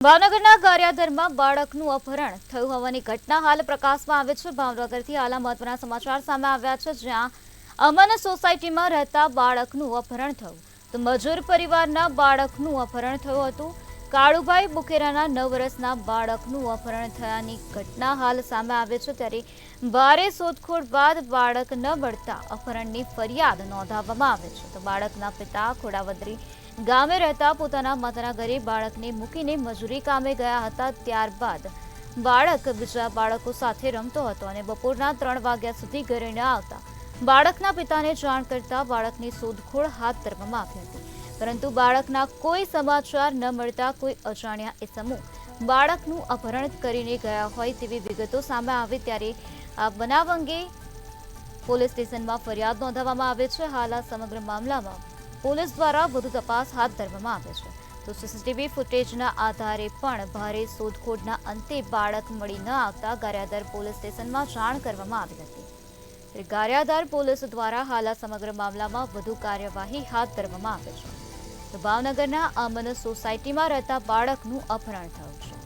ભાવનગરના ગારિયાદરમાં બાળકનું અપહરણ થયું હોવાની ઘટના હાલ પ્રકાશમાં આવે છે। ભાવનગરથી હાલ મહત્વના સમાચાર સામે આવ્યા છે, જ્યાં અમન સોસાયટીમાં રહેતા બાળકનું અપહરણ થયું તો મજૂર પરિવારના બાળકનું અપહરણ થયું હતું। કાળુભાઈ બુકેરાના 9 વર્ષના બાળકનું અપહરણ થયાની ઘટના હાલ સામે આવે છે, ત્યારે ભારે શોધખોળ બાદ બાળક ન મળતા અપહરણની ફરિયાદ નોંધાવવામાં આવે છે। તો બાળકના પિતા ખોડાવદરી ગામે રહેતા પોતાના માતાના ઘરે બાળકને મૂકીને મજૂરી કામે ગયા હતા। ત્યારબાદ બાળક બીજા બાળકો સાથે રમતો હતો અને બપોરના 3 વાગ્યા સુધી ઘરે ન આવતા બાળકના પિતાને જાણ કરતા બાળકની શોધખોળ હાથ ધરવામાં આવી હતી, પરંતુ બાળકના કોઈ સમાચાર ન મળતા કોઈ અજાણ્યા ઇસમો બાળકનું અપહરણ કરીને ગયા હોય તેવી વિગતો સામે આવી। ત્યારે આ બનાવ અંગે પોલીસ સ્ટેશનમાં ફરિયાદ નોંધાવવામાં આવે છે। હાલ આ સમગ્ર મામલામાં પોલીસ દ્વારા વધુ તપાસ હાથ ધરવામાં આવે છે। તો સીસીટીવી ફૂટેજના આધારે પણ ભારે શોધખોળના અંતે બાળક મળી ન આવતા ગારિયાદર પોલીસ સ્ટેશનમાં જાણ કરવામાં આવી હતી। ગારિયાદર પોલીસ દ્વારા હાલ આ સમગ્ર મામલામાં વધુ કાર્યવાહી હાથ ધરવામાં આવે છે। તો ભાવનગરના અમન સોસાયટીમાં રહેતા બાળકનું અપહરણ થયું છે।